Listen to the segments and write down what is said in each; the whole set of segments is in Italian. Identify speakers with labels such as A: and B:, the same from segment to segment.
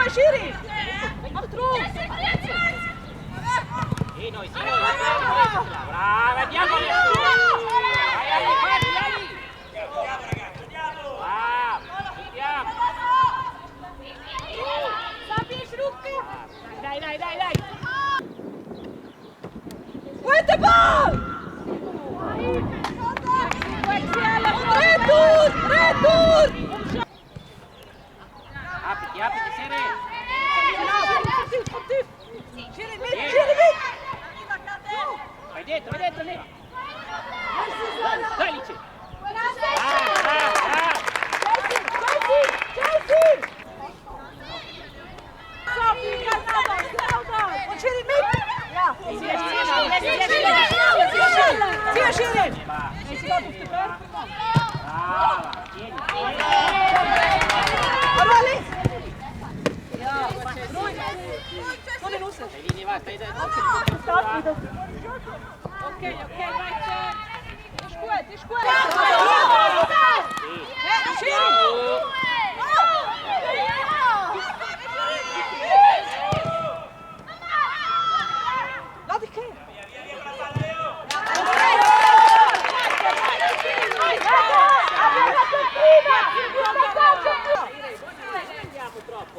A: Schiri! Mach drauf!
B: Sì, noi, brava, andiamo! Vai, Ali! Andiamo, ragazzi, andiamo! Andiamo! Dai!
A: With the ball! Retur!
B: Apriti, Sere!
A: Schiri mit!
B: Vai dentro, andiamo! Dai, Lice!
A: Und Schiri mit! Ja! Zia Schiri!
B: Brava! Tieni!
A: Allora lì!
B: Stai lì, va, stai dentro!
A: Ok, vai! Ist gut! Laat ik kijken!
B: Andiamo troppo!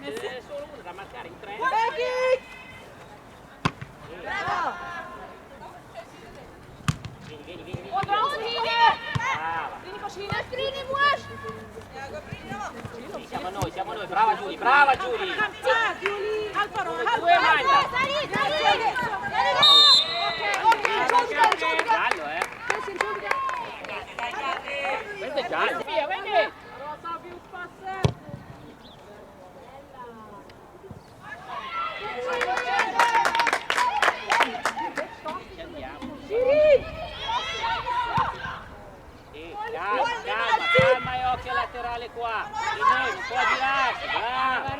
B: Ce n'è solo uno da marcare in 3! Vieni! Siamo noi, brava Giulia! Due maglia! Giallo, Questo è giallo! Via, vieni! Calma e occhio al laterale qua. Di noi, non può girarsi. Brava.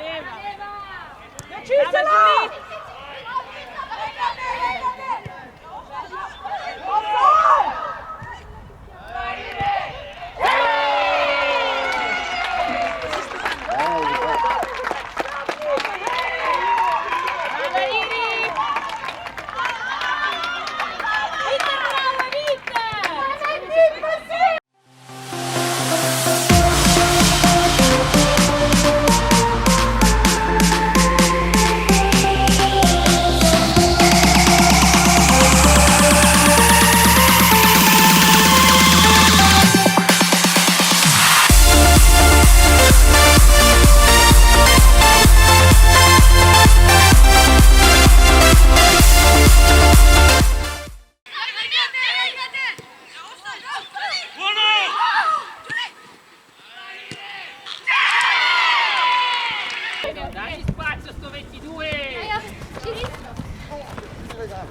B: Dai spazio sto 22!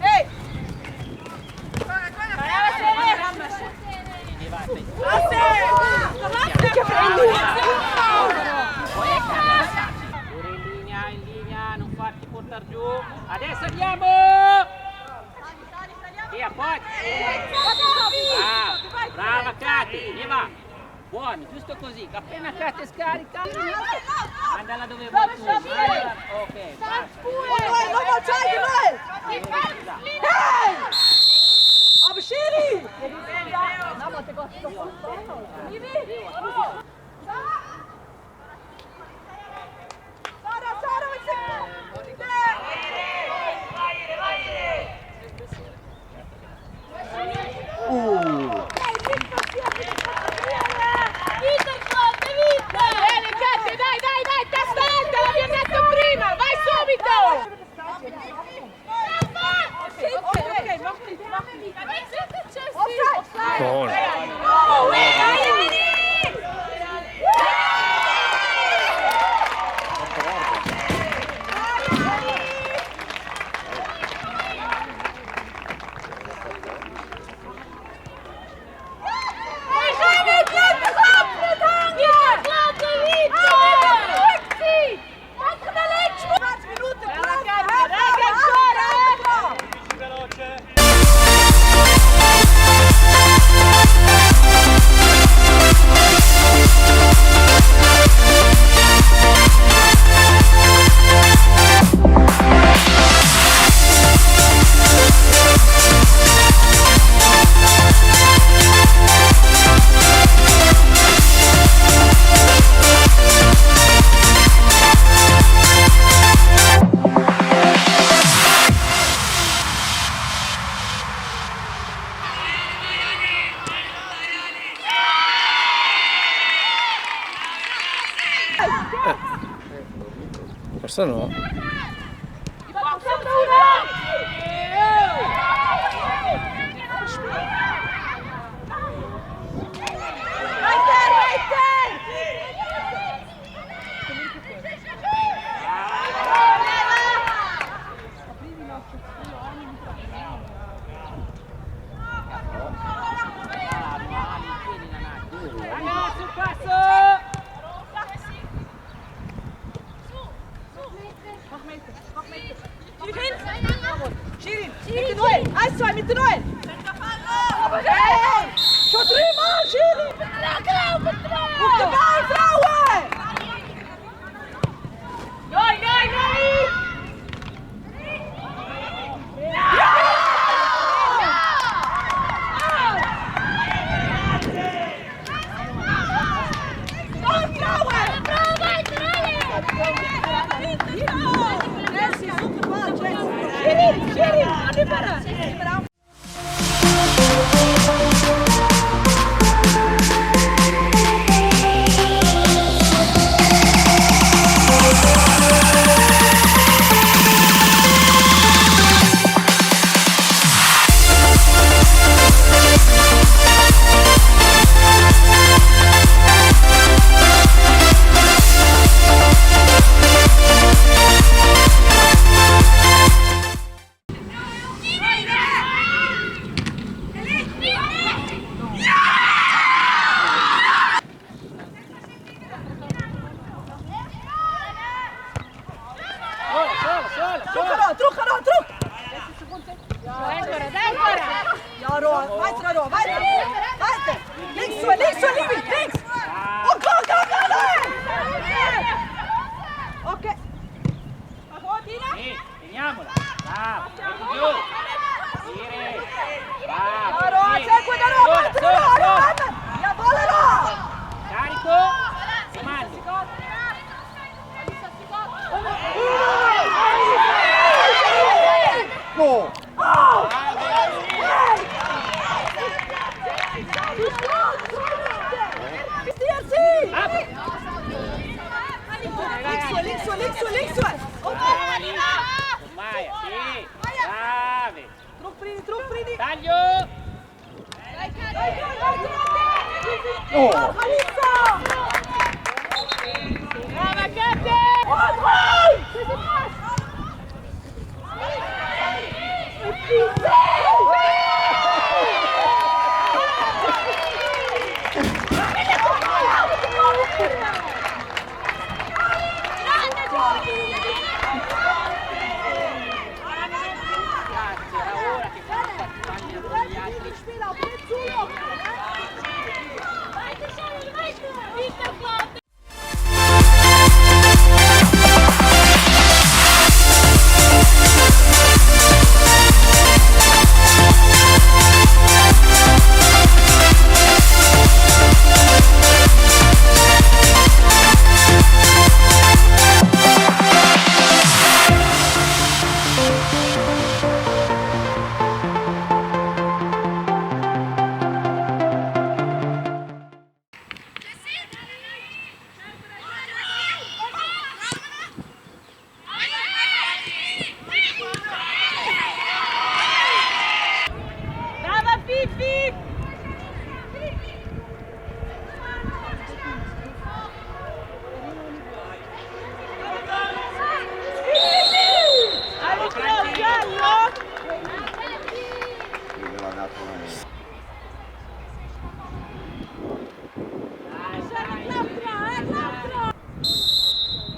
A: Ehi!
B: Pure in linea, non farti portare giù. Adesso andiamo! Via, poi! Brava Kate, ne va! Buoni, giusto così, appena Kate scarica, mandala dove vuoi tu. Ok, basta.
A: Nochmal zeigen, Noel! Hey! Aber Schiri! Sara,
C: Bene, Katia, dai, testa alta, l'abbiamo detto prima, vai subito!
A: Ok,
C: Buono!
D: Forse no.
A: Mitte Noel! 1, 2, Mitte Noel! Schon dreimal, Schiri! Auf den Ball, Frauen!
C: Nein, nein, nein!
A: Ja, Roa, weiter, Roa, weiter! Weiter! Links zu, Livi, links! Oh, go! Ok.
B: Sì, teniamola. Bravo, metti giù. Dire. Bravo.
A: Ja, Roa, segui da Roa, weiter, Roa! Jawohl, Roa!
B: Carico. Comando.
D: No!
A: Links su!
B: Brava lì. Con Maia, sì. Brave.
A: Trupp,
B: Taglio.
D: Oh!
C: Brava, Katy!
B: Grazie, era ora che fanno partire con gli altri.
C: Brava, Fifi! Arbitro giallo!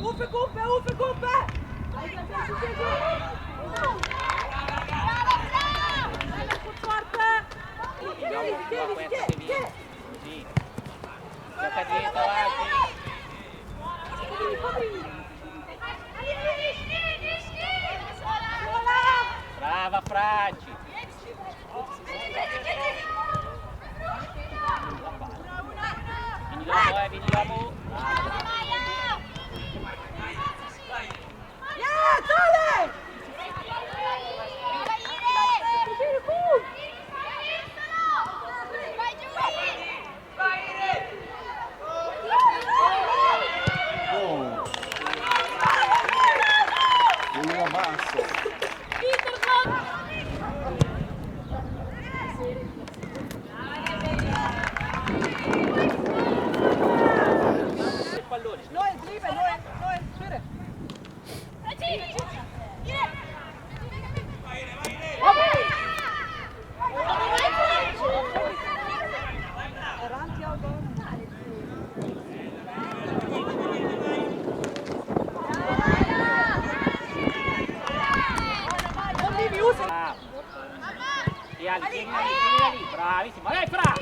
A: Uffe, Kuppe!
B: Che? Così. Gioca dietro, avanti. Brava Franci. Vieni dopo.
A: Dale!
D: Oh!
A: Noel, dribbel, Noel, bitte. Avanti al gol. Olivi, usa.
B: Tienila lì, bravissimo. Dai, Fra!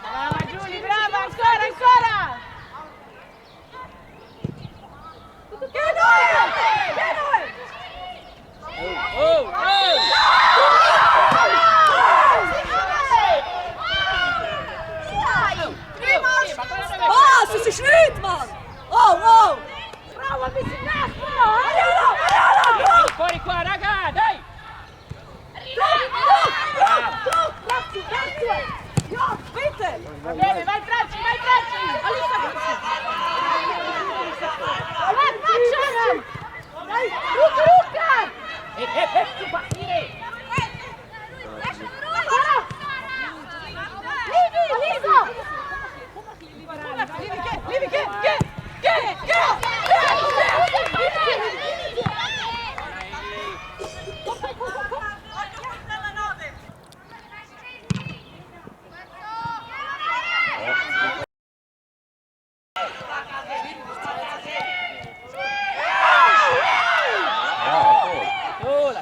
C: Brava Giulia, brava, ancora, ancora!
A: Che Noel! Che Noel!
B: Oh!
A: Pass, es ist nicht, Mann! Oh!
C: Bravo, ein bisschen nach,
A: Mariana!
B: Fuori qua, raga, dai!
A: Ja, bitte!
C: Va bene, vai Franci, vai Franci! Facciamo! Dai, Luca!
B: Tu partire!
A: Livi, che!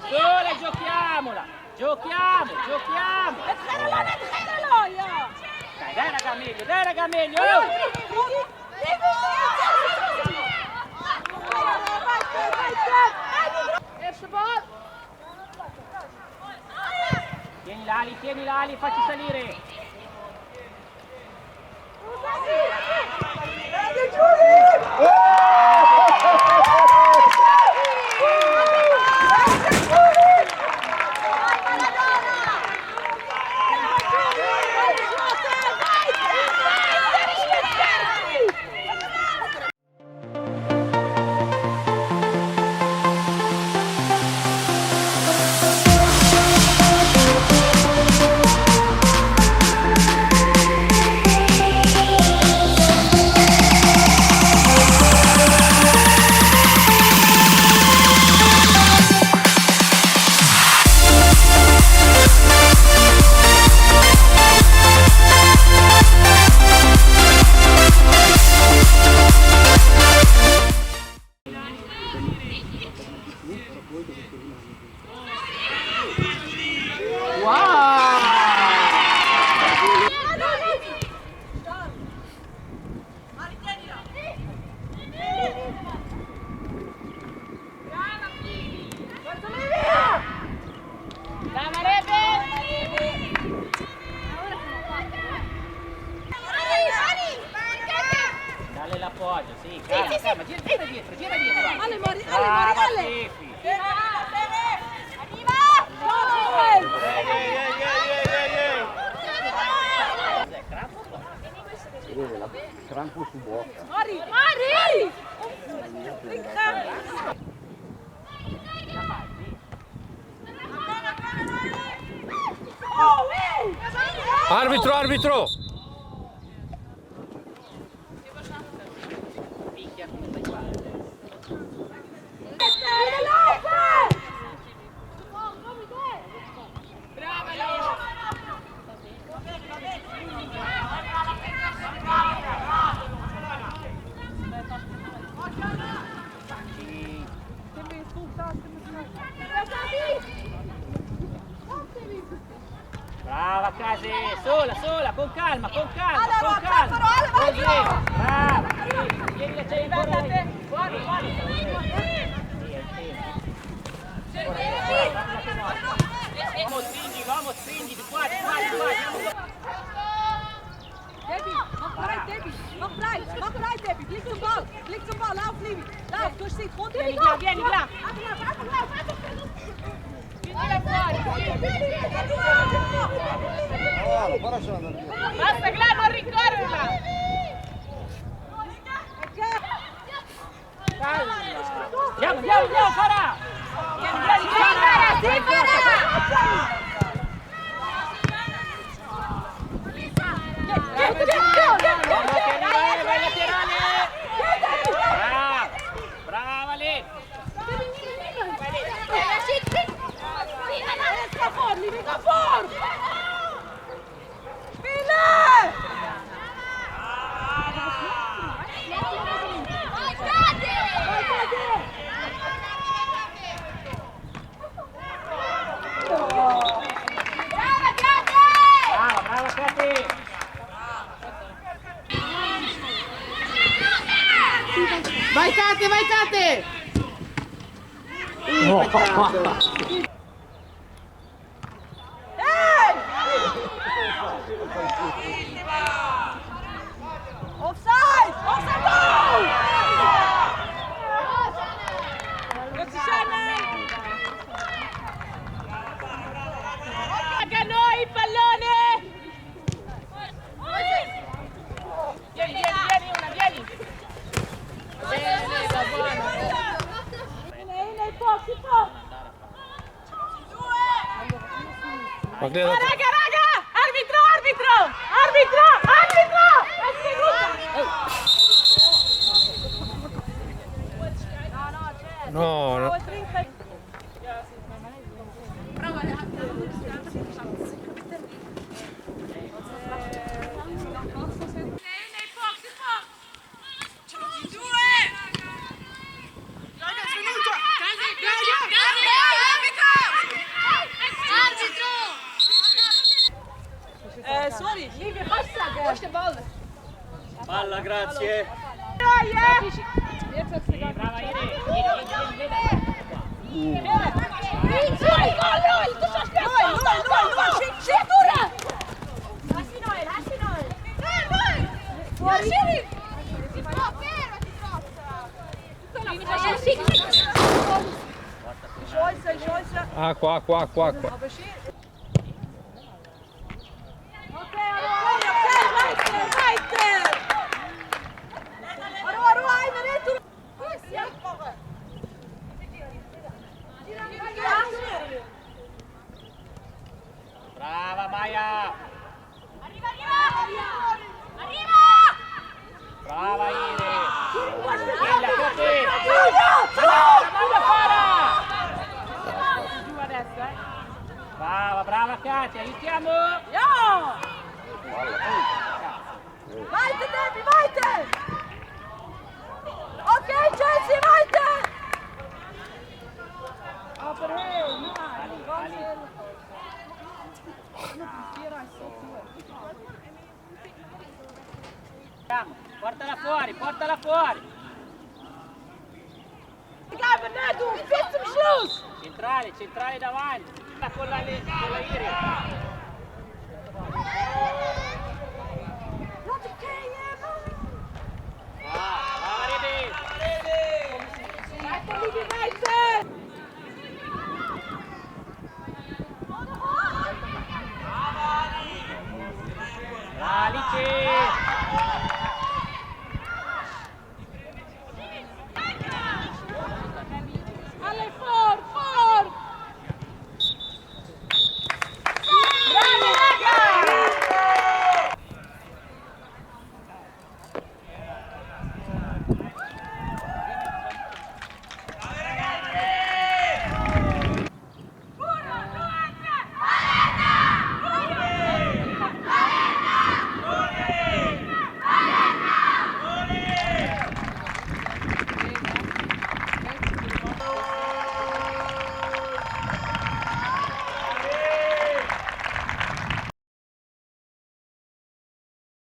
B: Sola, giochiamo! Dai raga meglio!
C: Eerste bal!
B: Tieni l'ali, facci salire! Dalle l'appoggio, sì, calma, gira dietro.
A: Ale,
B: Brava,
A: Ale!
B: Fifi.
D: Crampo su bocca.
A: Mari!
D: Arbitro!
B: Picchia come stai qua.
C: Brava Leo!
B: Brava Case, sola, con calma.
A: Allora,
B: Così, brava, tieni la cena fuori. Fuori. Vamos, stringi, di qua.
A: Debbie, mach breit, Debbie. Blick zum Ball, lauf, Livi. Lauf, durchziehen, runter.
C: Vieni là! Vieni là fuori! Basta Gla, non ricorrerla!
B: Andiamo, Farà! Brava lì!
C: Venga fuori!
B: Brava Katy!
A: Vai Kate, vai Kate! Offside! Offside goal!
C: Paga noi il pallone! Vieni, vieni! Bene, va buono! Nei pochi! Raga! Arbitro!
D: No, no.
A: Sorry, Livia, passa!
D: Palla, grazie.
B: Brava Irene!
D: Acqua.
B: Brava Maia! Brava Irene! Bella Katy! Giù adesso, Brava Katy, aiutiamo!
A: Weiter, Debbie, weiter! Okay, Chelsea, weiter! Aber hey, nein, ganz ehrlich.
B: Portala fuori!
C: Bis zum Schluss!
B: Centrale davanti! Con la Irene!